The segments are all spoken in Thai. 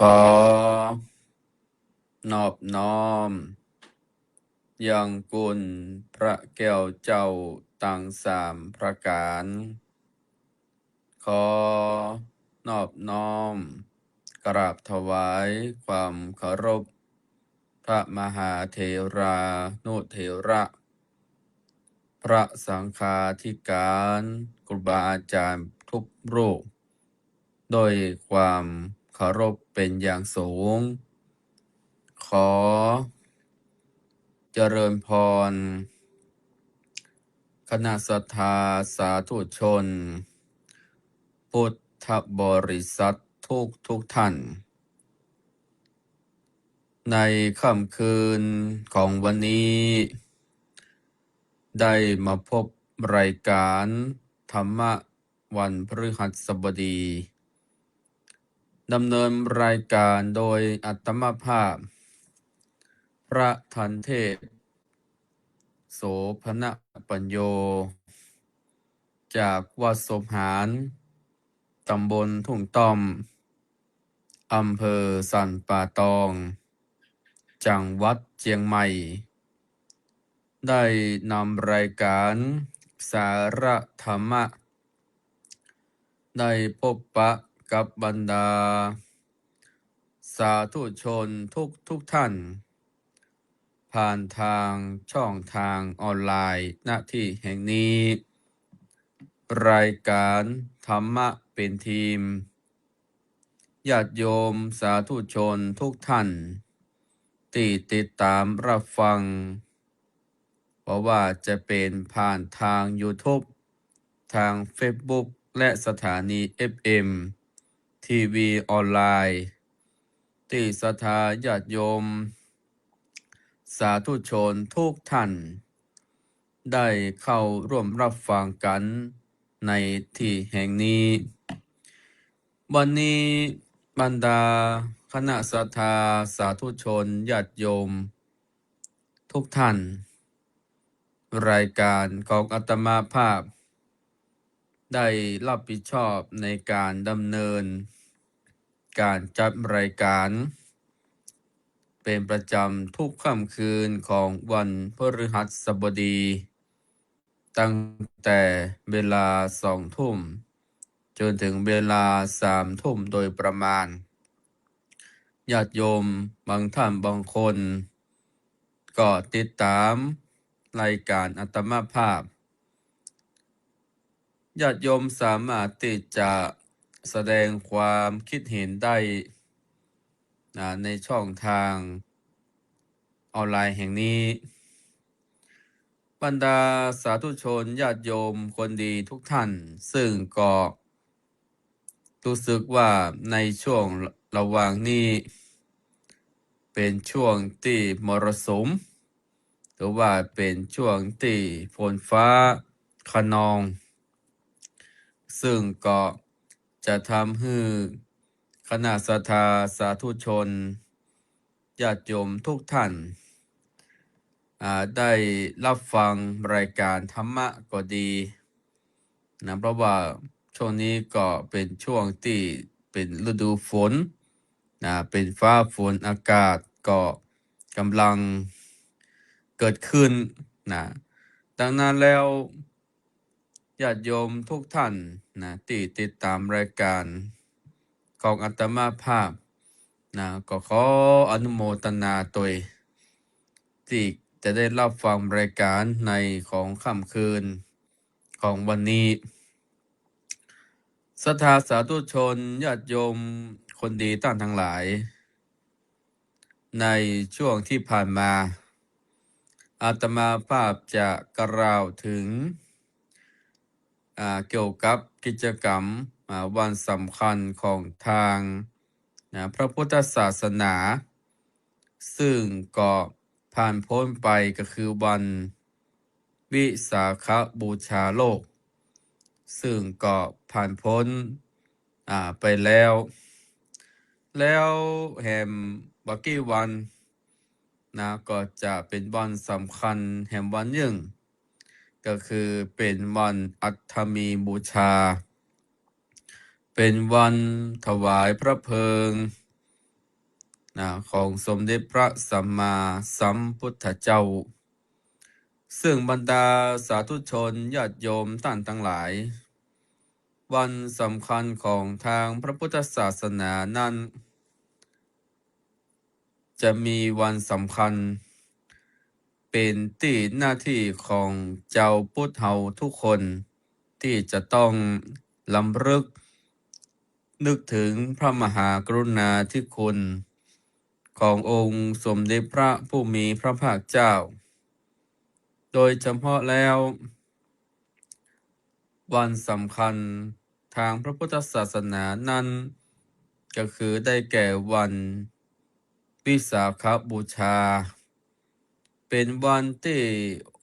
อนอบน้อมยังกุลพระแก้วเจ้าตั้งสามพระการ ขอนอบน้อมกราบถวายความเคารพพระมหาเถรานุเถระ พระสังฆาธิการครูบาอาจารย์ทุกรูปโดยความเคารพเป็นอย่างสูง ขอเจริญพรคณะศรัทธาสาธุชน พุทธบริษัททุกท่าน ในค่ำคืนของวันนี้ ได้มาพบรายการธรรมะวันพฤหัสบดีดำเนินรายการโดยอัตมภาพ พระทันเทพโสภณปัญโย จากวัดสมหารตำบลทุ่งต้อมอำเภอสันป่าตอง จังหวัดเชียงใหม่ ได้นำรายการสาระธรรมะ ได้พบปะกับบรรดา สาธุชนทุกท่าน ผ่านทางช่องทางออนไลน์ณที่แห่งนี้ รายการธรรมะเป็นทีม ญาติโยมสาธุชนทุกท่าน ที่ติดตามรับฟัง เพราะว่าจะเป็นผ่านทาง YouTube ทาง Facebook และสถานี FM ทีวีออนไลน์ ที่ศรัทธาญาติโยม สาธุชนทุกท่าน ได้เข้าร่วมรับฟังกันในที่แห่งนี้ วันนี้บรรดาคณะศรัทธาสาธุชนญาติโยม ทุกท่าน รายการของอาตมาภาพ ได้รับผิดชอบในการดำเนิน การจัดรายการ เป็นประจำทุกค่ำคืนของวันพฤหัสบดี ตั้งแต่เวลา2 ทุ่ม จนถึงเวลา3 ทุ่มโดยประมาณ ญาติโยมบางท่านบางคน ก็ติดตามรายการอาตมาภาพ ญาติโยมสามารถที่จะแสดงความคิดเห็นได้ในช่องทางออนไลน์แห่งนี้ บรรดาสาธุชนญาติโยมคนดีทุกท่าน ซึ่งก็รู้สึกว่าในช่วงระหว่างนี้ เป็นช่วงที่มรสุม หรือว่าเป็นช่วงที่ฝนฟ้าคะนอง ซึ่งก็จะทำให้คณะศรัทธาสาธุชนญาติโยมทุกท่าน ได้รับฟังรายการธรรมะก็ดีนะเพราะว่าช่วงนี้ก็เป็นช่วงที่เป็นฤดูฝนเป็นฟ้าฝนอากาศก็กำลังเกิดขึ้นนะดังนั้นแล้วญาติโยมทุกท่านนะที่ติดตามรายการของอาตมาภาพนะก็ขออนุโมทนาตัวที่จะได้รับฟังรายการในของค่ำคืนของวันนี้ศรัทธาสาธุชนญาติโยมคนดีท่านทั้งหลาย ในช่วงที่ผ่านมาอาตมาภาพจะกล่าวถึงเกี่ยวกับกิจกรรมวันสำคัญของทางพระพุทธศาสนา ซึ่งก็ผ่านพ้นไปก็คือวันวิสาขบูชาโลก ซึ่งก็ผ่านพ้นไปแล้วแหมบักกี้วันก็จะเป็นวันสำคัญแห่งวันหนึ่ง ก็คือเป็นวันอัฐมีบูชา เป็นวันถวายพระเพลิง ของสมเด็จพระสัมมาสัมพุทธเจ้าซึ่งบรรดาสาธุชนญาติโยมท่านทั้งหลายวันสำคัญของทางพระพุทธศาสนานั้นจะมีวันสำคัญเป็นที่หน้าที่ของเจ้าพุทธเฮาทุกคนที่จะต้องลำลึกนึกถึงพระมหากรุณาธิคุณขององค์สมเด็จพระผู้มีพระภาคเจ้าโดยเฉพาะแล้ววันสำคัญทางพระพุทธศาสนานั้นก็คือได้แก่วันวิสาขบูชาเป็นวันที่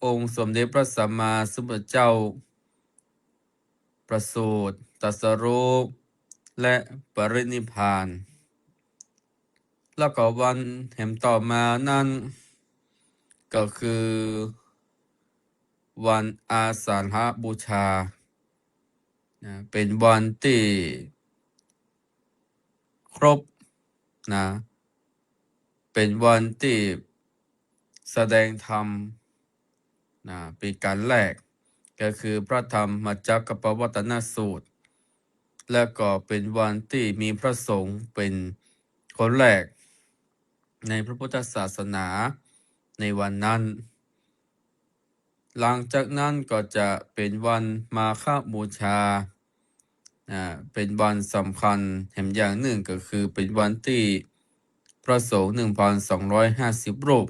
องค์สมเด็จพระสัมมาสัมพุทธเจ้าประสูติตรัสรู้และปรินิพพานแล้วก็วันแห่งต่อมานั้นก็คือวันอาสาฬหบูชาเป็นวันที่ครบเป็นวันที่แสดงธรรมเป็นการแรกก็คือพระธรรมจักรปวัตนสูตรและก็เป็นวันที่มีพระสงฆ์เป็นคนแรกในพระพุทธศาสนาในวันนั้นหลังจากนั้นก็จะเป็นวันมาฆบูชาเป็นวันสำคัญแห่งอย่างหนึ่งก็คือเป็นวันที่พระสงฆ์ 1,250 รูป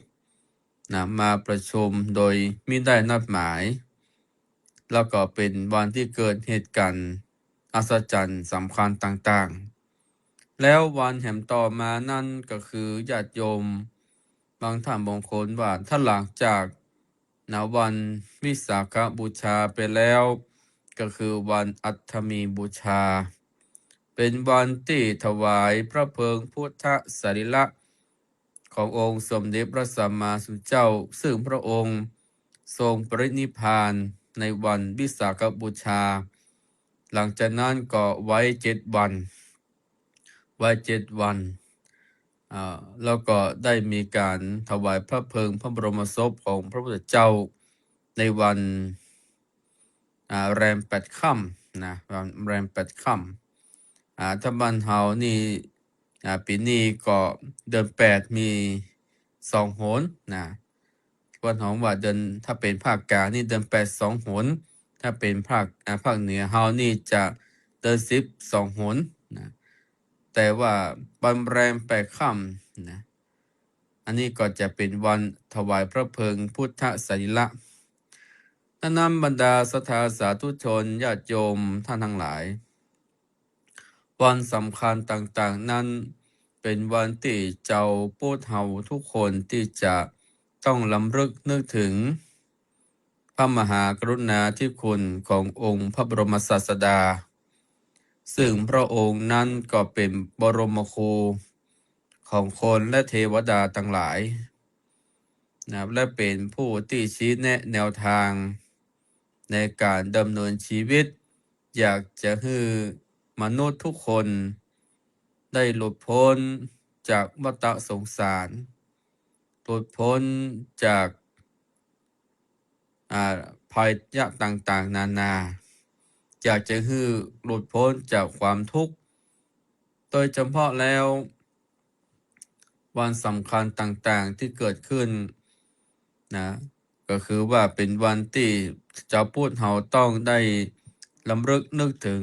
มาประชุมโดยมิได้นัดหมายแล้วก็เป็นวันที่เกิดเหตุการณ์อัศจรรย์สำคัญต่างๆแล้ววันแห่งต่อมานั่นก็คือญาติโยมบางท่านบางคนว่าถ้าหลังจากวันวิสาขบูชาไปแล้วก็คือวันอัฐมีบูชาเป็นวันที่ถวายพระเพลิงพุทธสรีระขององค์สมเด็จพระสัมมาสัมพุทธเจ้าซึ่งพระองค์ทรงปรินิพพานในวันวิสาขบูชาหลังจากนั้นก็ไว้7 วันแล้วก็ได้มีการถวายพระเพลิงพระบรมศพของพระพุทธเจ้าในวันแรม8 ค่ำวันแรม8 ค่ำถ้าบ้านเฮานี่ปีนี้ก็เดือน8มี2 หนวันของว่าเดือนถ้าเป็นภาคกลางนี่เดือน8 2 หนถ้าเป็นภาคเหนือเฮานี่จะเดือน10 2 หนแต่ว่าวันแรม8 ค่ำอันนี้ก็จะเป็นวันถวายพระเพลิงพุทธสรีระนำบรรดาศรัทธาสาธุชนญาติโยมท่านทั้งหลายวันสำคัญต่างๆนั้นเป็นวันที่เจ้าพุทธเฮาทุกคนที่จะต้องลำลึกนึกถึงพระมหากรุณาธิคุณขององค์พระบรมศาสดาซึ่งพระองค์นั้นก็เป็นบรมครูของคนและเทวดาทั้งหลายและเป็นผู้ที่ชี้แนะแนวทางในการดำเนินชีวิตอยากจะให้มนุษย์ทุกคนได้หลุดพ้นจากวัฏสงสารหลุดพ้นจากภัยยะต่างๆนานาอยากจะให้หลุดพ้นจากความทุกข์โดยเฉพาะแล้ววันสำคัญต่างๆที่เกิดขึ้นก็คือว่าเป็นวันที่เจ้าพุทธเฮาต้องได้ลำลึกนึกถึง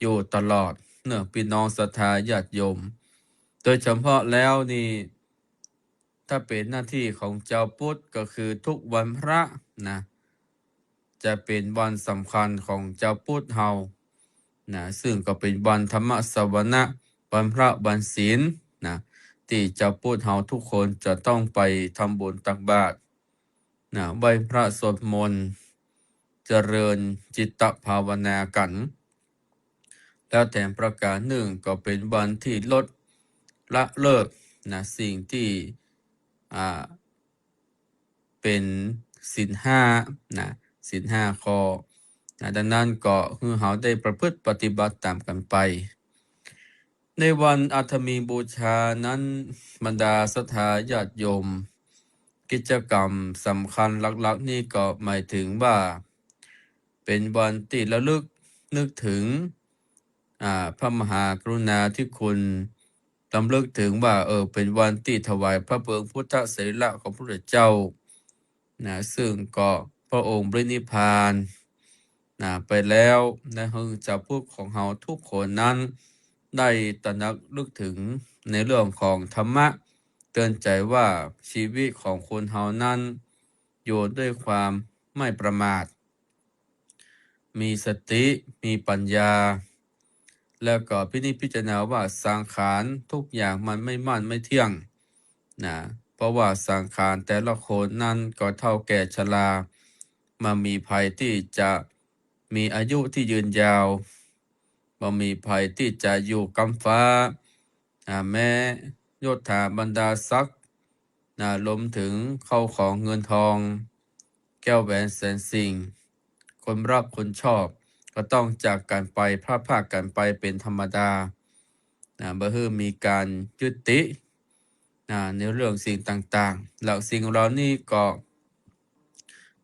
อยู่ตลอดพี่น้องศรัทธาญาติโยมโดยเฉพาะแล้วนี่ถ้าเป็นหน้าที่ของเจ้าพุทธก็คือทุกวันพระจะเป็นวันสำคัญของเจ้าพุทธเฮาซึ่งก็เป็นวันธรรมสวนะวันพระวันศีลที่เจ้าพุทธเฮาทุกคนจะต้องไปทำบุญตักบาตรไหว้พระสวดมนต์เจริญจิตภาวนากันแล้วแต่ประการหนึ่งก็เป็นวันที่ลดละเลิกสิ่งที่เป็นศีล 5ศีล 5 ข้อดังนั้นก็คือเขาได้ประพฤติปฏิบัติตามกันไป ในวันอัฐมีบูชานั้นบรรดาศรัทธาญาติโยมกิจกรรมสำคัญหลักๆนี่ก็หมายถึงว่าเป็นวันที่ระลึกนึกถึงพระมหากรุณาธิคุณรำลึกถึงว่าเป็นวันที่ถวายพระเพลิงพุทธสรีระของพระพุทธเจ้าซึ่งก็พระองค์ปรินิพพานไปแล้วจากพวกของเราทุกคนนั้นได้ตระหนักนึกถึงในเรื่องของธรรมะเตือนใจว่าชีวิตของคนเรานั้นอยู่ด้วยความไม่ประมาทมีสติมีปัญญาแล้วก็พินิจพิจารณาว่าสังขารทุกอย่างมันไม่มั่นไม่เที่ยงเพราะว่าสังขารแต่ละคนนั้นก็เท่าแก่ชรามามีภัยที่จะมีอายุที่ยืนยาวมามีภัยที่จะอยู่กำฟ้าแม้ยศถาบรรดาศักดิ์รวมถึงเข้าของเงินทองแก้วแหวนแสนสิ่งคนรักคนชอบก็ต้องจากกันไปพลาดพลาดกันไปเป็นธรรมดาบ่ฮือมีการยุติในเรื่องสิ่งต่างๆแล้วสิ่งเหล่านี้ก็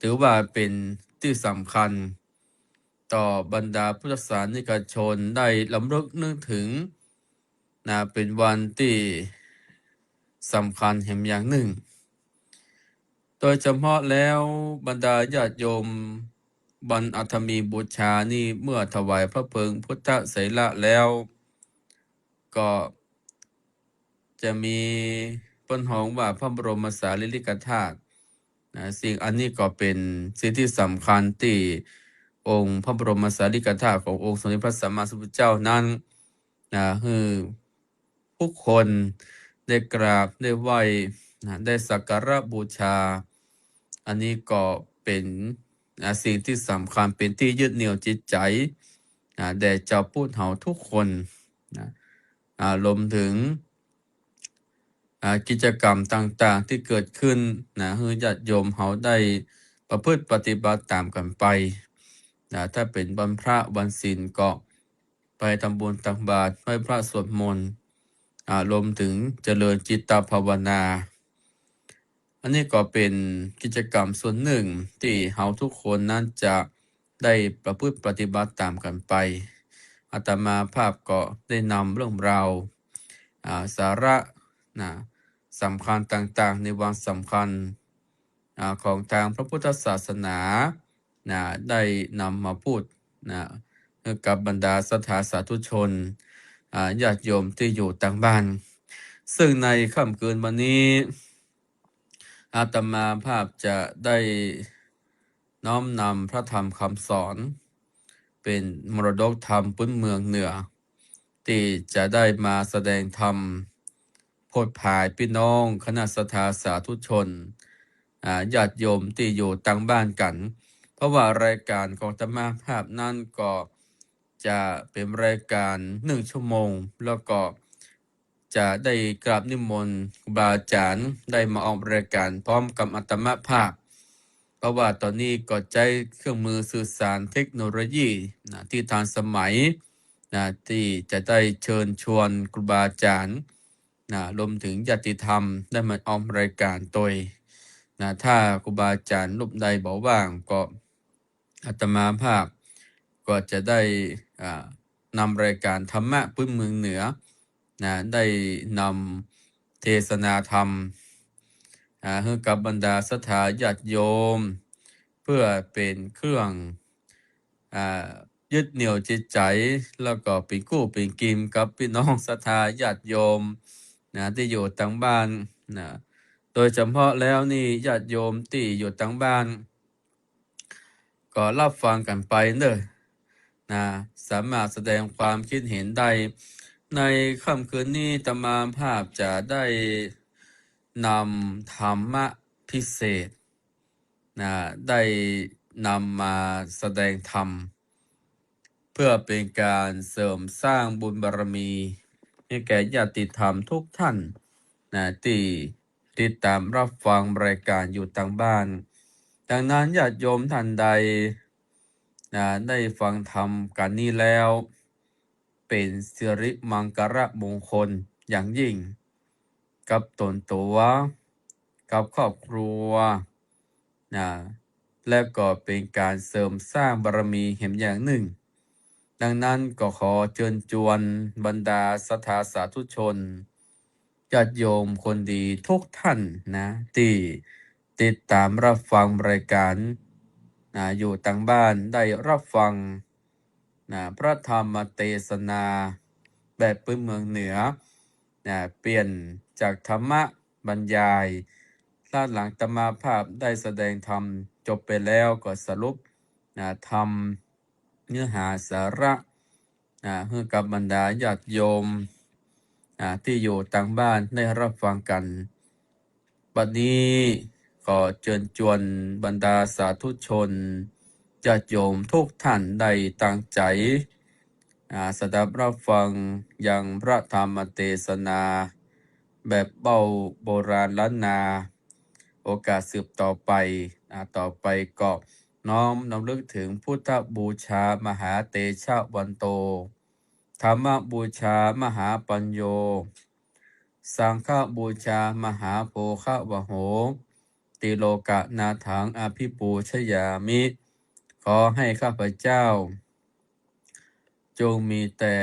ถือว่าเป็นที่สำคัญต่อบรรดาพุทธศาสนิกชนได้รำลึกนึกถึงเป็นวันที่สำคัญแห่งอย่างหนึ่งโดยเฉพาะแล้วบรรดาญาติโยมวันอัฐมีบูชานี่เมื่อถวายพระเพลิงพุทธสรีระแล้วก็จะมีเปิ้นฮ้องว่าพระบรมสารีริกธาตุสิ่งอันนี้ก็เป็นสิ่งที่สำคัญที่องค์พระบรมสารีริกธาตุขององค์สมเด็จพระสัมมาสัมพุทธเจ้านั้นคือผู้คนได้กราบได้ไหว้ได้สักการะบูชาอันนี้ก็เป็นสิ่งที่สำคัญเป็นที่ยึดเหนี่ยวจิตใจแด่เจ้าผู้เฒ่าทุกคนรวมถึงกิจกรรมต่างๆที่เกิดขึ้นให้ญาติโยมเขาได้ประพฤติปฏิบัติตามกันไปถ้าเป็นวันพระวันศีลก็ไปทำบุญตักบาตรไหว้พระสวดมนต์รวมถึงเจริญจิตตภาวนาอันนี้ก็เป็นกิจกรรมส่วนหนึ่งที่เราทุกคนนั้นจะได้ประพฤติปฏิบัติตามกันไปอาตมาภาพก็ได้นำเรื่องราวสาระสำคัญต่างๆในวันสำคัญของทางพระพุทธศาสนาได้นำมาพูดกับบรรดาศรัทธาสาธุชนญาติโยมที่อยู่ต่างบ้านซึ่งในค่ำคืนวันนี้อาตมาภาพจะได้น้อมนำพระธรรมคำสอนเป็นมรดกธรรมพื้นเมืองเหนือที่จะได้มาแสดงธรรมโพดภายพี่น้องคณะศรัทธาสาธุชนญาติโยมที่อยู่ต่างบ้านกันเพราะว่ารายการของอาตมาภาพนั้นก็จะเป็นรายการ1 ชั่วโมงแล้วก็จะได้กราบนิมนต์ครูบาอาจารย์ได้มาออกรายการพร้อมกับอาตมาภาพเพราะว่าตอนนี้ก็ใช้เครื่องมือสื่อสารเทคโนโลยีที่ทันสมัยที่จะได้เชิญชวนครูบาอาจารย์รวมถึงญาติธรรมได้มาออกรายการโดยถ้าครูบาอาจารย์รูปใดบอกว่างก็อาตมาภาพก็จะได้นำรายการธรรมะพื้นเมืองเหนือได้นำเทศนาธรรมให้กับบรรดาศรัทธาญาติโยมเพื่อเป็นเครื่องยึดเหนี่ยวจิตใจแล้วก็เป็นกู้เป็นกิมกับพี่น้องศรัทธาญาติโยมที่อยู่ต่างบ้านโดยเฉพาะแล้วนี่ญาติโยมที่อยู่ต่างบ้านก็รับฟังกันไปเนอะสามารถแสดงความคิดเห็นได้ในค่ำคืนนี้อาตมาภาพจะได้นำธรรมะพิเศษได้นำมาแสดงธรรมเพื่อเป็นการเสริมสร้างบุญบารมีให้แก่ญาติธรรมทุกท่านที่ติดตามรับฟังรายการอยู่ทางบ้านดังนั้นญาติโยมท่านใดได้ฟังธรรมกันนี้แล้ว เป็นสิริมังคลมงคลอย่างยิ่งกับตนตัวกับครอบครัวนะและก็เป็นการเสริมสร้างบารมีแห่งอย่างหนึ่งดังนั้นก็ขอเชิญชวนบรรดาศรัทธาสาธุชนญาติโยมคนดีทุกท่านนะที่ติดตามรับฟังรายการอยู่ทางบ้านได้รับฟังพระธรรมเทศนาแบบพื้นเมืองเหนือเปลี่ยนจากธรรมะบรรยายด้านหลังตมาภาพได้แสดงธรรมจบไปแล้วก็สรุปธรรมเนื้อหาสาระให้กับบรรดาญาติโยมที่อยู่ต่างบ้านได้รับฟังกันบัดนี้ก็เชิญชวนบรรดาสาธุชนญาติโยมทุกท่านได้ตั้งใจสดับรับฟังอย่างพระธรรมเทศนาแบบเบาโบราณล้านนาโอกาสสืบต่อไปก็น้อมนำลึกถึงพุทธบูชามหาเตชะวันโตธรรมบูชามหาปัญโยสังฆบูชามหาโภควโหติโลกะนาถังอภิปูชยามิขอให้ข้าพเจ้าจงมีแต่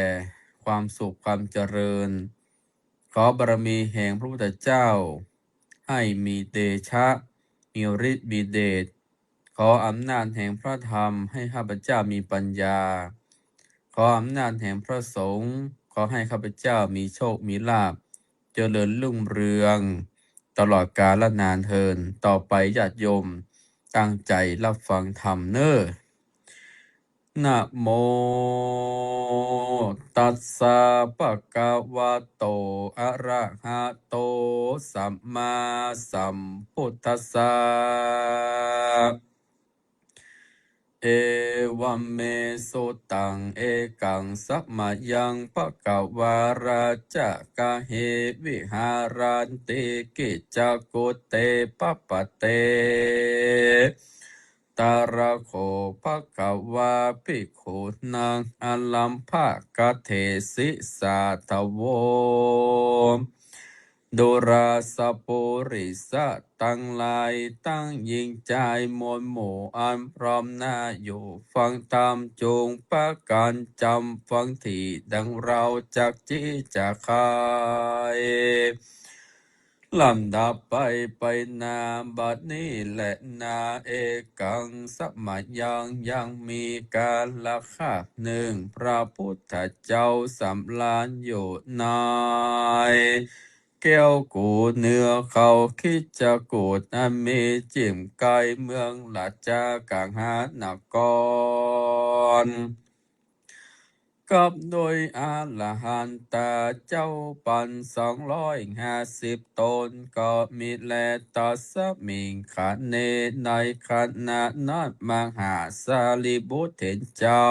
ความสุขความเจริญขอบารมีแห่งพระพุทธเจ้าให้มีเดชะมีฤทธิ์มีเดชขออำนาจแห่งพระธรรมให้ข้าพเจ้ามีปัญญาขออำนาจแห่งพระสงฆ์ขอให้ข้าพเจ้ามีโชคมีลาภเจริญรุ่งเรืองตลอดกาลนานเทินต่อไปญาติโยมตั้งใจรับฟังธรรมเน้อนะโมตัสสะภะคะวะโตอะระหะโตสัมมาสัมพุทธัสสะเอวัมเมสุตังเอกังสัมมายังภะคะวาราจะกะเหวิหารันติกิจจกุเตปะปะเตตาระโขภะคะวาภิกขุนังอลัมภะกะเทสิสาทโวดุราสปุริสะตั้งหลายตั้งยิ่งใจมวลหมู่อันพร้อมหน้าอยู่ฟังธรรมจงประการจำฟังที่ดังเราจากจิจากใครลำดับไปนาบัดนี้แหละนาเอกังสัมมายังมีการละค่ะหนึ่งพระพุทธเจ้าสำลานอยู่ในแก้วกูเนื้อเขาคิดจะกูดอันมีจิ่มไกลเมืองหลัดจากางหานกรกับโดยอาลหันตาเจ้าปัน250 ตนก็มีแลตัสมิงขันเนในขณะนั้นมหาสารีบุตรเถรเจ้า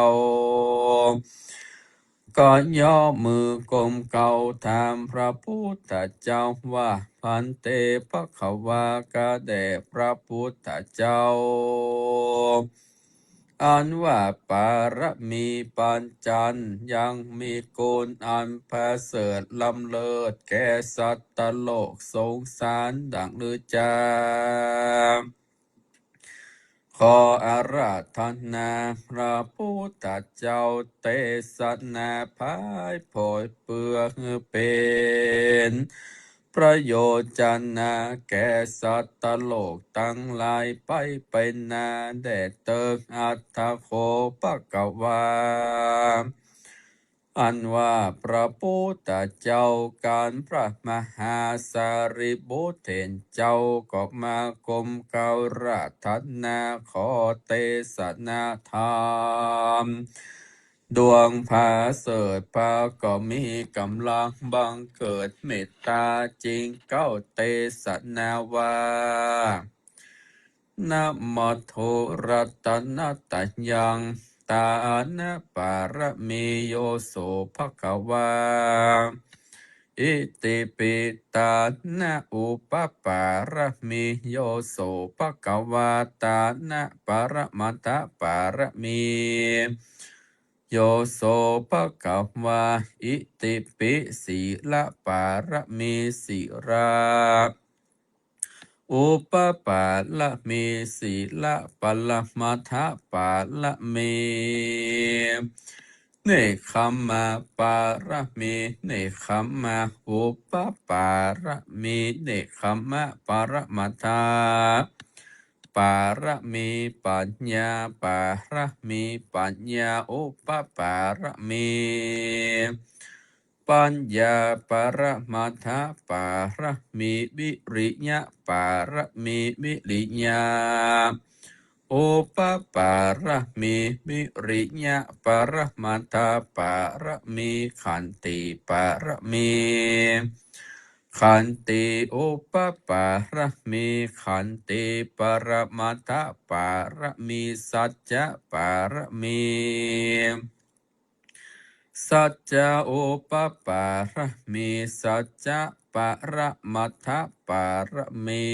ก็ย่อมือกลมเก่าถามพระพุทธเจ้าว่าพันเตภควากาแด่พระพุทธเจ้าอันว่าปารมีปัญจันยังมีกุลอันประเสริฐล้ำเลิศแก่สัตว์โลกสงสารดังลือจาขออาราธนาพระพุทธเจ้าเตสนาภายผอยเปื้อเป็นประโยชน์จันนาแก่สัตว์โลกตั้งหลายไปนาแด่เติกอัตถโคปะกวาอันว่าพระพุทธเจ้าการพระมหาสารีบุตรเถรเจ้าก็มากรมเการาธนาขอเทศนาธรรมดวงผาเสดพาก็มีกำลังบังเกิดเมตตาจริงเก้าเทศนาวานะโมโทรัตนะตัญญังตานะปารมีโยโสภควาอิติปิตานะอุปปารมีโยโสภควาตานะปรมัตถปารมี โยโสภะคะวาอิติปิสีละปารมีสิราอุปปาละมีสีละปัลมัทธปาละมีเนคขมมะปารมีเนคขมมะอุปปารมีเนคขมมะปารมัทธาปารมีปัญญาปารมีปัญญาอุปปารมีปัญญาปารมัทธปารมีวิริยะปารมีวิริยะอุปปารมีวิริยะปารมัทธปารมีขันติปารมีขันติอุปปารมีขันติปรมัตถปารมีสัจจะปารมีสัจจะอุปปารมีสัจจะปรมัตถปารมี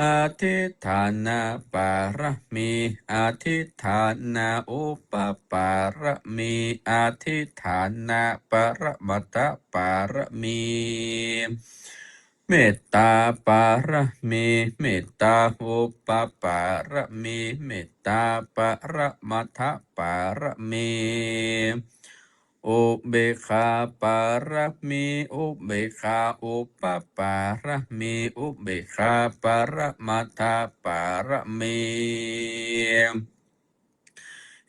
อธิฐานะปารมีอธิฐานะอุปปารมีอธิฐานะปรมัตถปารมีเมตตาปารมีเมตตาอุปปารมีเมตตาปรมัตถปารมีอุเบกขาปารมีอุเบกขาอุปปารมีอุเบกขาปรมัตถปารมี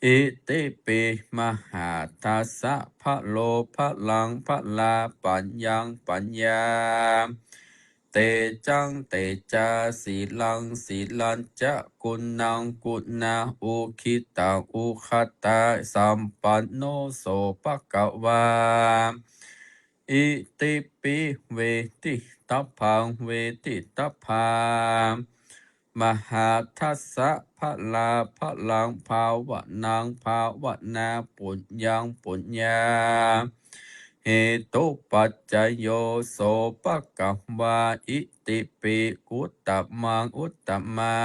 อิติปิมหาทัสสะภะโลภะลังภะลาปัญญังปัญญาเตจังเตจาสีลังสีลันจะกุณังกุณาอุคิตังอุคัตตาสัมปันโนโสภะคะวาอิติปิเวทิตาพังเวทิตาพังมหาทัสสะภะลาภะลังภาวะนางภาวะนาปุญญังปุญญาเหตุปัจจโยโสภะคะวาอิติปิอุตตมังอุตตมั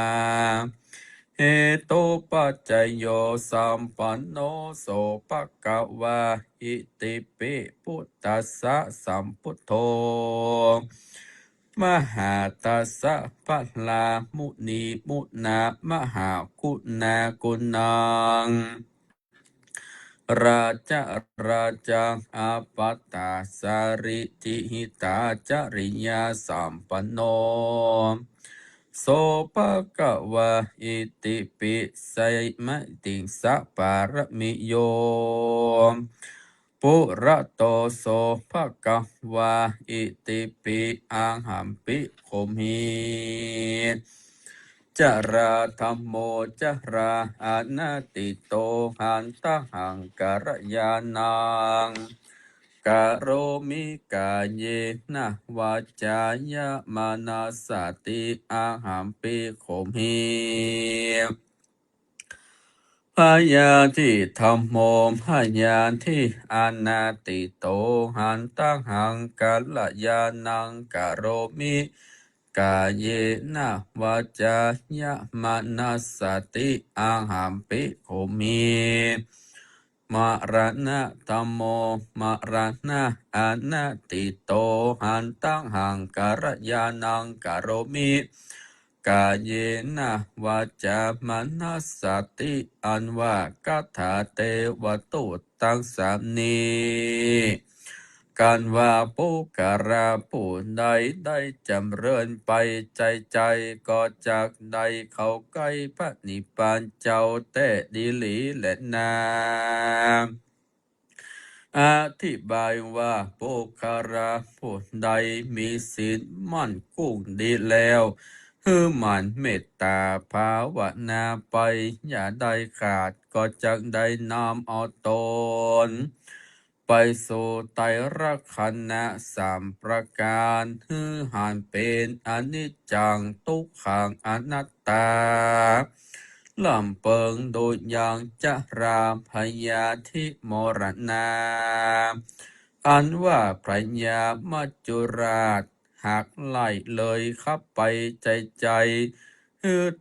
งเหตุปัจจโยสัมปันโนโสภะคะวาอิติปิพุทธัสสะสัมพุทโธมหาตัสสะภะลามุนีมุนามหาคุณากุณังราชราจังอาปัตตาสาริติหิตาจริยาสัมปันโนโสภะคะวะอิติปิไสมติสัปปารมิโยปุระโตโสภะคะวะอิติปิอังหัมปิโคมิจราธัมโมจราอานาติโตหันตหังกัรยานังกะโรมิกาเยนะวาจายะมานาสติอาหัมปิโคมิพยาธิธรรมโมพยาธิอานาติโตหันตังหังกัลยานังกะโรมิกาเยนะวาจายะมานาสติอาหัมปิโคมิมรณะธัมโมมรณะอานาติโตหันตังหังกัลยานังกะโรมิกาเยนะวาจามนัสสติอันว่ากัตถาเตวตุตังสามนีการว่าผู้การาผู้ใดได้จำเริญไปใจก็จากใดเขาใกล้พระนิพพานเจ้าแต่ดีหลีและนาอธิบายว่าปุคาราผู้ใดมีศีลมั่นคงดีแล้วคือหมั่นเมตตาภาวนาไปอย่าได้ขาดก็จักได้นำเอาตนไปสู่ไตรขันธ์สามประการคือหันเป็นอนิจจังทุกขังอนัตตาลำเปิงโดยอย่างจราพยาธิมรณาอันว่าพระยามัจจุราชหากไล่เลยขับไปใจ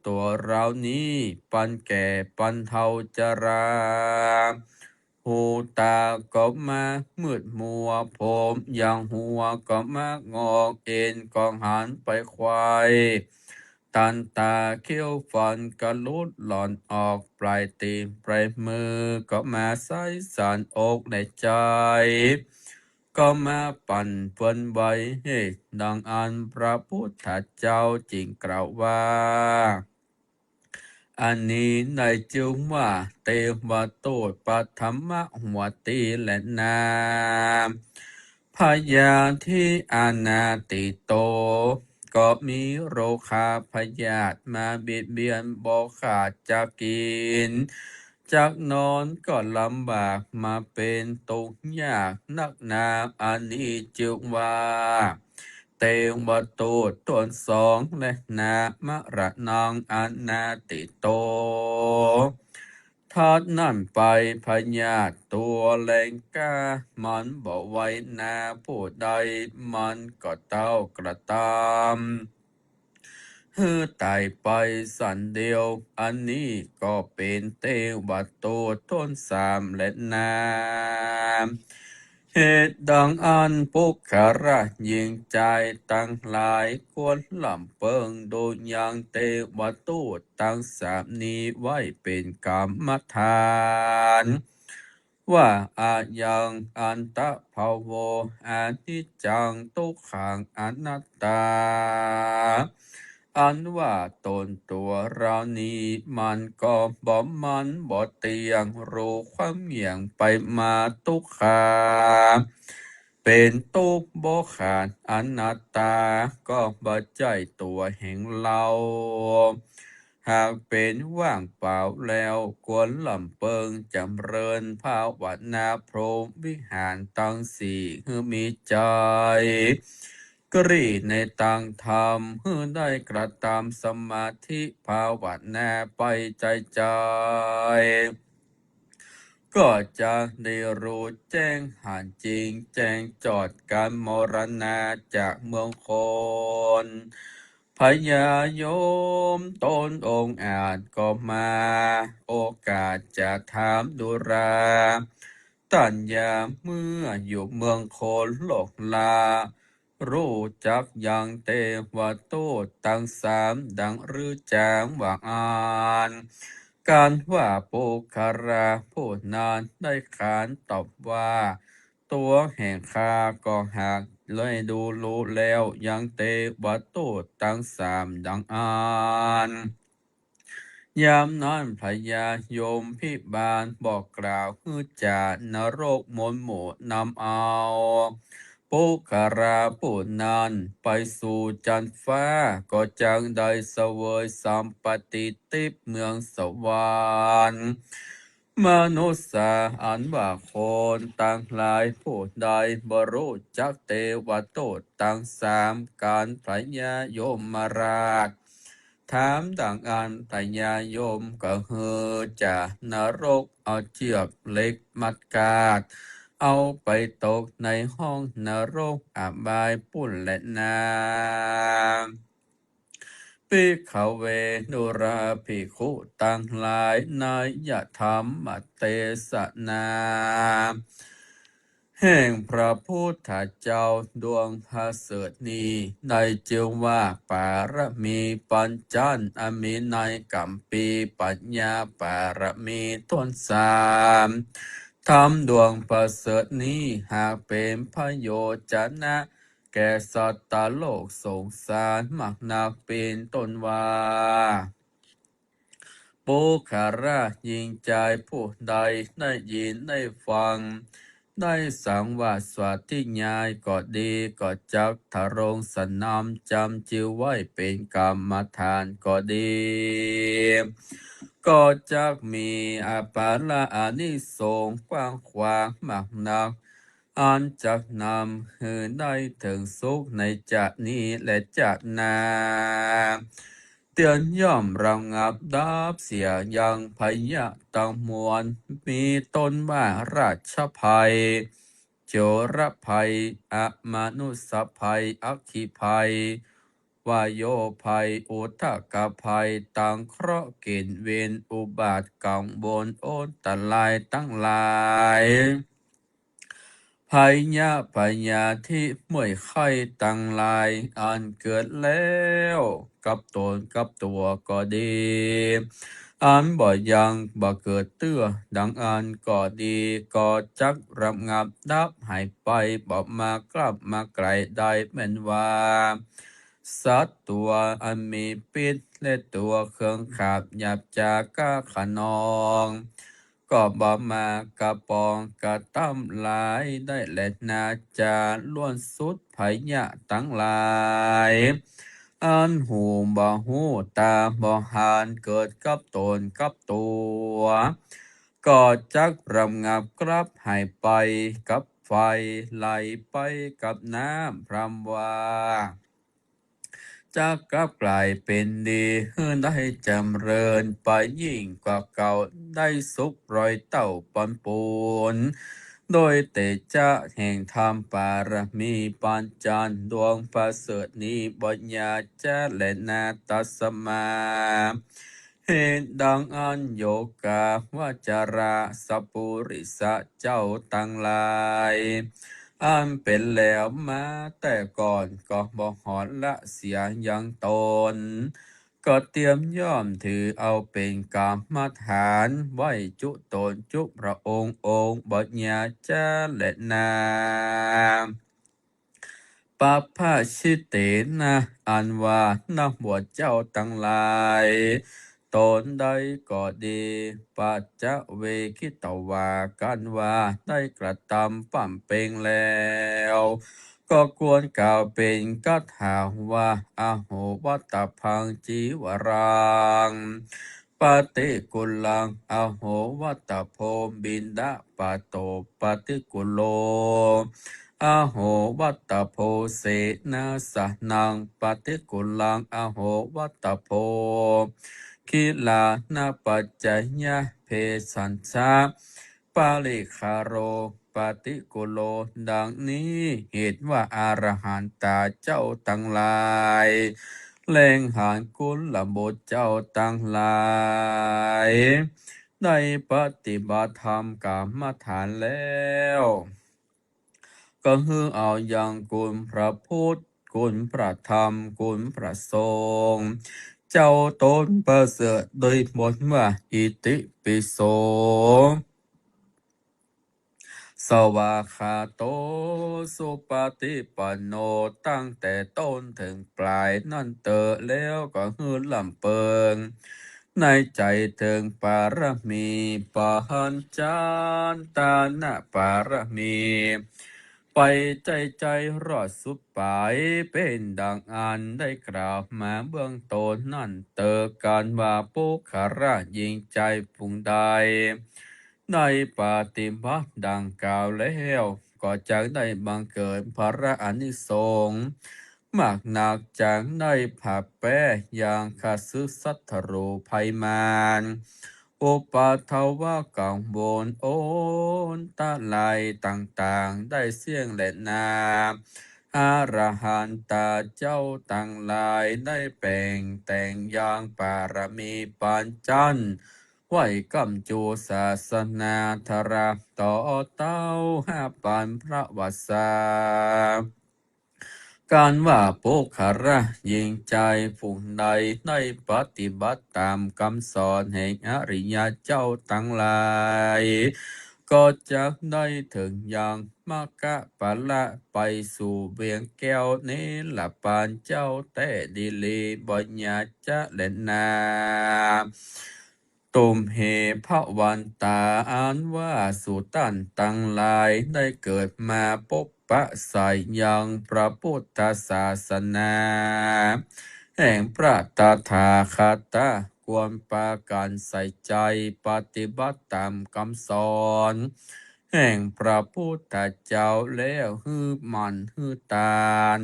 ตัวเรานี้ปันแก่ปันเฒ่าชรา หูตาก็มามืดมัวผมอย่างหัวก็มางอกเอ็นก็หันไปควายตันตาเขี้ยวฟันก็ลุดหล่อนออกปลายตีนปลายมือก็มาใส่สารอกในใจ ก็มาปั่นเปิ้นไว้ให้ดังอันพระพุทธเจ้าจริงกล่าวว่า อันนี้ในจึงว่าเตวะโตปัธรรมหัวตีและนาพยาธิอานาติโต ก็มีโรคาพยาธิมาเบียดเบียนบ่ขาดจะกิน จากนอนก็ลำบากมาเป็นตุกยากนักหนาอันนี้จึงว่า เตวะโตตวนสองและนามะระนองอนาติโต ทอดนั่นไปพญาตตัวแรงกามันบอกไว้นาผู้ใดมันก็เต้ากระตามฮือตายไปสันเดียวอันนี้ก็เป็นเตวะโตต้นสามและนาเหตุดังอันปุกขระยิงใจตั้งหลายควรลำเปิงโดยยังเตวะตูตั้งสามนี้ไว้เป็นกรรมฐาน ว่าอายังอันตะภาโวอานิจจังทุกขังอนัตตา อันว่าตนตัวเรานี้มันก็บ่มันบ่เตียงรู้ความเหี่ยงไปมาทุกขาเป็นทุกข์บ่ขาดอนัตตาก็บ่ใจตัวแห่งเรา หากเป็นว่างเปล่าแล้วควรลำเปิงจำเริญภาวนาพรหมวิหารตั้งสี่ฮือมีใจ กรีในตังธรรมฮือได้กระทำสมาธิภาวนาไปใจ ก็จะได้รู้แจ้งหานจริงแจ้งจอดการมรณาจากเมืองคนพญายมตนองค์อาจก็มา โอกาสจะถามดุราตัญญาเมื่ออยู่เมืองโคนโลกลา รู้จักยังเตวะโตตั้งสามดังรือจางว่าอ่าน การว่าปุคาราผู้นานได้ขานตอบว่า ตัวแห่งข้าก็หากเลยดูรู้แล้วยังเตวะโตตั้งสามดังอ่าน ยามนั้นพญายมพิบาลบอกกล่าวฮือจานรกมนหมู่นำเอาปุคาราผู้นั้นไปสู่จันฟ้าก็จังได้เสวยสัมปติทิพย์เมืองสวรรค์มนุษย์สาอันว่าคนต่างหลายผู้ใดบรู้จักเทวโตตั้งสามการพญายมราช ถามดังอันพญายมก็เฮอจะนรกเอาเชือกเล็กมัดกาด เอาไปตกในห้องนรกอบายปุ่นและนาปิขเวนุราภิกขุตั้งหลายนายธรรมเตสนา แห่งพระพุทธเจ้าดวงพระเสดนี้ได้จึงว่าปารมีปัญจันอมินัยกัมปีปัญญาปารมีทวนสามทำดวงประเสริฐนี้หากเป็นพระโยชนะ แก่สัตตโลกสงสารมากนักเป็นต้นว่า ปุคารายิงใจผู้ใดได้ยินได้ฟัง ได้สังวาสวัสดิญายก็ดีก็จักทะรงสนามจำจิวไว้เป็นกรรมฐานก็ดี ก็จักมีอาปาละอานิสงส์กว้างขวางมากนัก อันจักนำให้ได้ถึงสุขในจะนี้และจะนาเตือนย่อมระงับดับเสียยังพยะตังมวลมีต้นว่าราชภัย โจรภัยอมนุสภัยอัคคีภัย วายโยภัยอุทกภัยตังเคราะห์เกณฑ์เวรอุบาทกังวลโอนตรายตั้งหลายภัยยะปัญญาที่ม่วยไข่ตั้งหลายอันเกิดแล้วกับตนกับตัวก็ดีอันบ่ยังบ่เกิดเตื้อดังอันก็ดีก็จักระงับดับหายไปบ่มากลับมาไกลได้แม่นว่าสัตว์ตัวอันมีพิษและตัวเครื่องขับหยาบจาก้าขนองก็บ่มากระปองกระตั้มหลายได้แลนาจาล้วนสุดไผยะตั้งหลายอันหูบ่หูตาบ่หานเกิดกับตนกับตัวก็จักรำงับกลับหายไปกับไฟไหลไปกับน้ำพรำว่าจะกลับกลายเป็นดีได้จำเริญไปยิ่งกว่าเก่าได้สุขรอยเต่าปอนปูนโดยเตจาแห่งธรรมปารมีปัญจันดวงประเสริฐนี้บัญญาจะและนาตัสมาเหตุดังอันโยกาวาจาราสัพปุริสะเจ้าตั้งหลายอันเป็นแล้วมาแต่ก่อนก็บอกหอนละเสียยังตนก็เตรียมย่อมถือเอาเป็นกรรมฐานไว้จุตนจุพระองค์บัญญาจะและนาปัพพชิเตนะอันว่านักบวชเจ้าทั้งหลายตนใดก็ดีปัจจะเวคิตวากันว่าได้กระทำปั่มเป่งแล้วก็ควรกล่าวเป็นกัตถาว่าอาโหวัตตพังจีวรังปฏิกุลังอาโหวัตตโพบินดาปะโตปฏิกุโลอาโหวัตตโพเสนาสนังปฏิกุลังอาโหวัตตโพคิลานาปัจจยะเพสัญชาปาลิคาโรปฏิกุโลดังนี้เหตุว่าอารหันตาเจ้าทั้งหลายแรงหานกุลละบุตรเจ้าทั้งหลายได้ปฏิบัติธรรมกรรมฐานแล้วก็คือเอาอย่างกุลพระพุทธกุลพระธรรมกุลพระสงฆ์เจ้าตนประเสริฐโดยบทว่าอิติปิโสสวากขาโตสุปฏิปันโนตั้งแต่ต้นถึงปลายนั่นเตอแล้วก็ฮือลำเปิงในใจถึงปารมีปะหันจานตานะปารมีไปใจรอดสุดปลายเป็นดังอันได้กล่าวมาเบื้องต้นนั่นเตอการว่าปุคาระยิงใจพุงใดในปฏิบัติดังกล่าวแล้วก็จะได้บังเกิดพระอานิสงส์มากหนักจากได้ผับแปะอย่างคาซึสัทธโรภัยมานอุปาทวะกังวลโอนตะไลต่างๆได้เสี่ยงและนาอารหันตาเจ้าตั้งหลายได้แปลงแต่งอย่างปารมีปัญจันไหวกำจูศาสนาธราต่อเต้าห้าปันพระวสาการว่าโปคาระยิงใจผู้ใดในปฏิบัติตามคำสอนแห่งอริยเจ้าทั้งหลายก็จะได้ถึงอย่างมากะปะละไปสู่เบียงแก้วนี้ละปานเจ้าแต่ดีลีบัญญาจะเล่นนาตุมเหพระวันตาอ่านว่าสุตันตั้งหลายได้เกิดมาพบปะสายยังพระพุทธศาสนาแห่งพระตถาคตควรปาการใส่ใจปฏิบัติตามคำสอนแห่งพระพุทธเจ้าแล้วฮือมันฮือตาล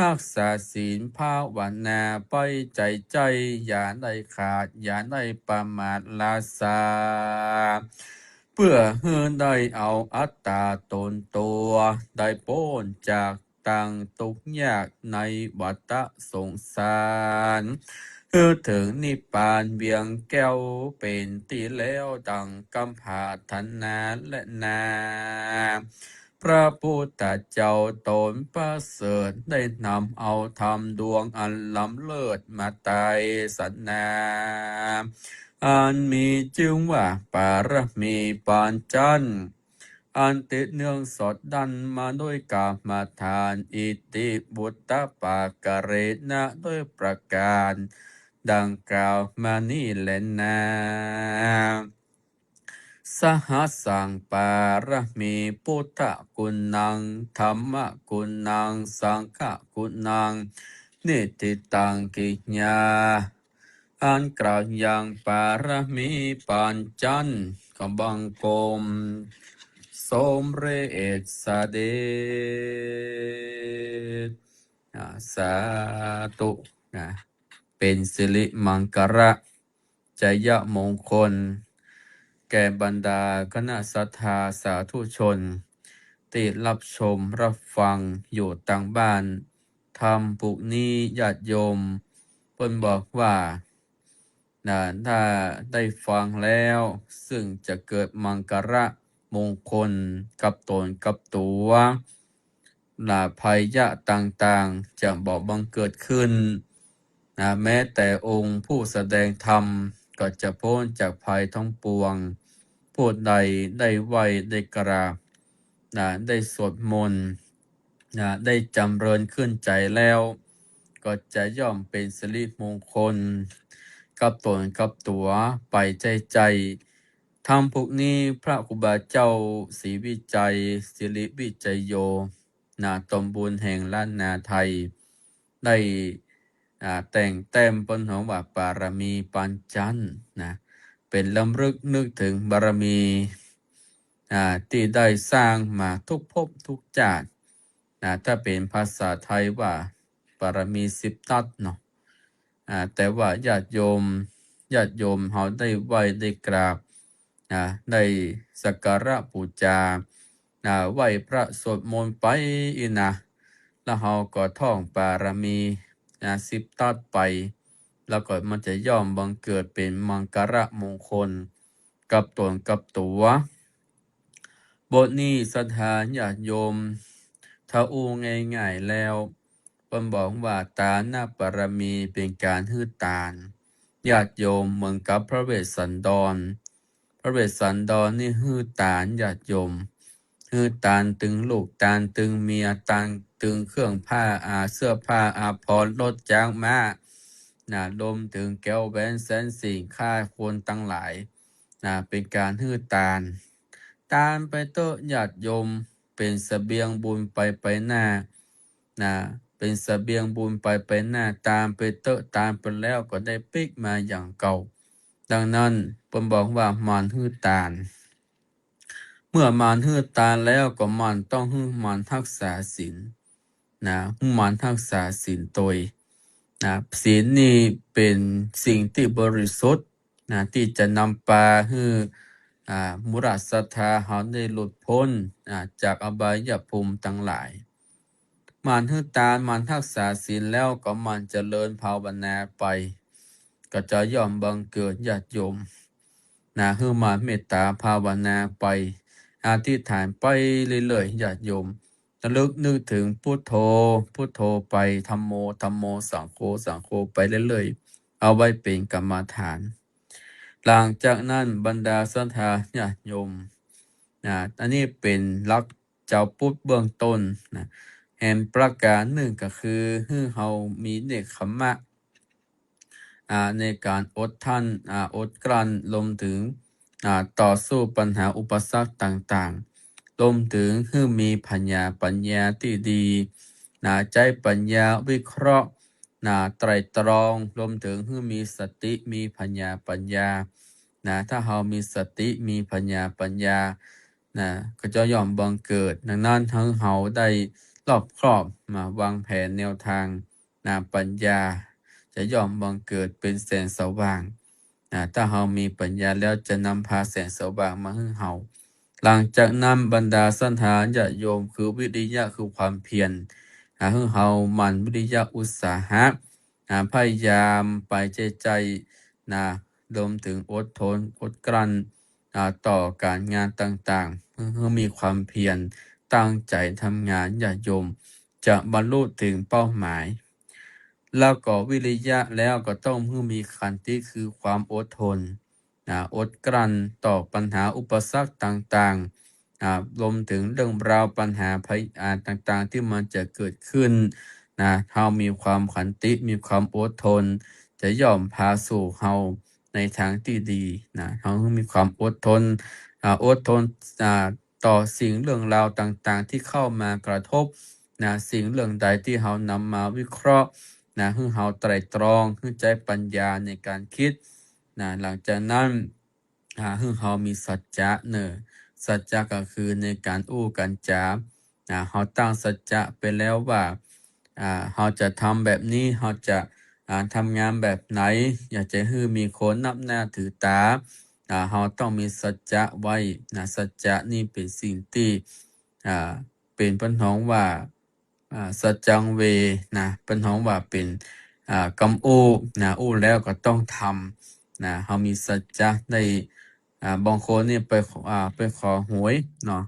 รักษาศีลภาวนาไปใจอย่าได้ขาดอย่าได้ประมาทลาสาเพื่อให้ได้เอาอัตตาตนตัวได้พ้นจาก ต่างตกยากในวัฏสงสารถึงนิพพานเบียงแก้วเป็นที่แล้วดังกำผาธนาและนาพระพุทธเจ้าตนประเสริฐได้นำเอาธรรมดวงอันล้ำเลิศมาไต่สันนาอันมีจึงว่าปารมีปานจันทร์อันติดเนื่องสดดันมาด้วยกามทานอิติบุตตปากเรนะด้วยประการดังกล่าวมานี่แหละนะสหัสสังปารมีพุทธคุณนังธรรมคุณนังสังฆคุณนังนิติตังกิญญาอันกล่าวอย่างปารมีปานจันทร์กบังกรมสมเรศสเดชสาธุเป็นสิริมังคระจยมงคลแก่บรรดาคณะศรัทธาสาธุชนที่รับชมรับฟังอยู่ต่างบ้านทำปุกนี้ญาติโยมเพิ่นบอกว่าถ้าได้ฟังแล้วซึ่งจะเกิดมังคระมงคลกับตนกับตัวภัยยะต่างๆจะบอกบังเกิดขึ้นแม้แต่องค์ผู้แสดงธรรมก็จะพ้นจากภัยทั้งปวงผู้ใดได้ไหวได้กราบได้สวดมนต์ได้จำเริญขึ้นใจแล้วก็จะย่อมเป็นสิริมงคลกับตนกับตัวไปใจธรรมพวกนี้พระครูบาเจ้าศรีวิจัยสิริวิจัยโยตมบุญแห่งล้านนาไทยได้แต่งแต้มบนหัวว่าบารมีปัญจันทร์เป็นลำลึกนึกถึงบารมีที่ได้สร้างมาทุกภพทุกชาติถ้าเป็นภาษาไทยว่าบารมี10ทัศเนาะแต่ว่าญาติโยมเขาได้ไหว้ได้กราบได้สักการะบูชาไหว้พระสวดมนต์ไปแล้วเขาก็ท่องบารมี10ทัศไปแล้วก็มันจะย่อมบังเกิดเป็นมังคระมงคลกับตนกับตัวบทนี้ศรัทธาญาติโยมถ้าอู้ง่ายๆแล้วเพิ่นบอกว่าตาหน้าบารมีเป็นการฮื้อตาลญาติโยมเหมือนกับพระเวสสันดรนี่ฮื้อตาลญาติโยมฮื้อตาลตึงลูกตาลตึงเมียตาลตึงเครื่องผ้าเสื้อผ้าอาภรณ์รถจ้างม้ารวมถึงแก้วแหวนแสนสิ่งค่าคนตั้งหลายเป็นการฮื้อตาลไปเตอะญาติโยมเป็นเสบียงบุญไปหน้าเป็นเสบียงบุญไปหน้าตามไปเตอะตามไปแล้วก็ได้ปิกมาอย่างเก่าดังนั้นผมบอกว่ามารฮื้อตาลเมื่อมารฮื้อตาลแล้วก็มันต้องฮื้อมันรักษาศีลมันรักษาศีลตัวศีลนี่เป็นสิ่งที่บริสุทธิ์ที่จะนำพาให้มุราศรัทธาเขาได้หลุดพ้นจากอบายภูมิทั้งหลายมันฮื้อตาลมันรักษาศีลแล้วก็มันเจริญภาวนาไปก็จะย่อมบังเกิดญาติโยมฮื้อมันเมตตาภาวนาไปอธิษฐานไปเรื่อยๆญาติโยมระลึกนึกถึงพุทโธไปธัมโมสังโฆไปเรื่อยๆเอาไว้เป็นกรรมฐานหลังจากนั้นบรรดาศรัทธาญาติโยมอันนี้เป็นหลักเจ้าพุทธเบื้องต้นแห่งประการหนึ่งก็คือให้เรามีเนกขัมมะในการอดท่านอดกลั้นรวมถึงต่อสู้ปัญหาอุปสรรคต่างๆรวมถึงให้มีปัญญาที่ดีใจปัญญาวิเคราะห์ไตรตรองรวมถึงให้มีสติมีปัญญาถ้าเรามีสติมีปัญญาก็จะย่อมบังเกิดดังนั้นทั้งเราได้รอบครอบมาวางแผนแนวทางปัญญาจะย่อมบังเกิดเป็นแสงสว่างถ้าเรามีปัญญาแล้วจะนำพาแสงสว่างมาให้เราหลังจากนั้นบรรดาศรัทธาญาติโยมคือวิริยะคือความเพียร ให้เฮามันวิริยะอุตสาหะพยายามไปใจนะรวมถึงอดทนอดกลั้นต่อการงานต่างๆให้มีความเพียรตั้งใจทำงานอย่าโยมจะบรรลุถึงเป้าหมาย แล้วก็วิริยะแล้วก็ต้องมีขันติคือความอดทนอดกลั้นต่อปัญหาอุปสรรคต่างๆรวมถึงเรื่องราวปัญหาภัยต่างๆที่มันจะเกิดขึ้นเฮามีความขันติมีความอดทนจะย่อมพาสู่เฮาในทางที่ดีเฮามีความอดทนอดทนต่อสิ่งเรื่องราวต่างๆที่เข้ามากระทบสิ่งเรื่องใดที่เฮานำมาวิเคราะห์ให้เฮาไตร่ตรองให้ใจปัญญาในการคิดหลังจากนั้นให้เฮามีสัจจะสัจจะก็คือในการอู้กันจาเฮาตั้งสัจจะไปแล้วว่าเฮาจะทำแบบนี้เฮาจะทำงานแบบไหนอยากจะให้มีคนนับหน้าถือตาเฮาต้องมีสัจจะไว้สัจจะนี่เป็นสิ่งที่เป็นปัญหาว่าสัจจังเวปัญหาว่าเป็นกำอู้อู้แล้วก็ต้องทำเฮามีสัจจะได้บางคนนี่ไปขอหวยเนาะ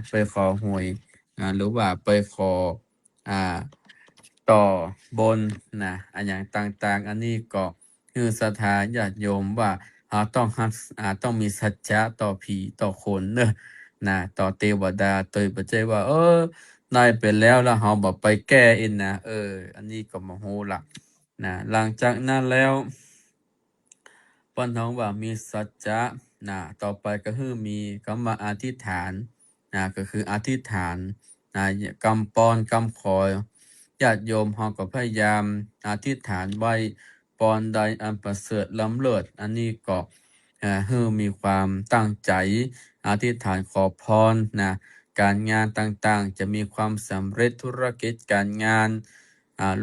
ไปขอหวยหรือว่าไปขออ่าต่อบนอันอย่างต่างๆอันนี้ก็คือศรัทธาญาติโยมว่าต้องมีสัจจะต่อผีต่อคนต่อเทวดาโดยปัจจัยว่าได้ไปแล้วเฮาบ่ไปแก้เองอันนี้ก็บ่ฮู้ล่ะหลังจากนั้นแล้วเปิ้นฮ้องว่ามีสัจจะต่อไปก็คือมีคำว่าอธิษฐานก็คืออธิษฐานกำปอนกำขอญาติโยมเฮาก็พยายามอธิษฐานไว้ปอนใดอันประเสริฐล้ำเลิศอันนี้ก็ให้มีความตั้งใจอธิษฐานขอพรการงานต่างๆจะมีความสำเร็จธุรกิจการงาน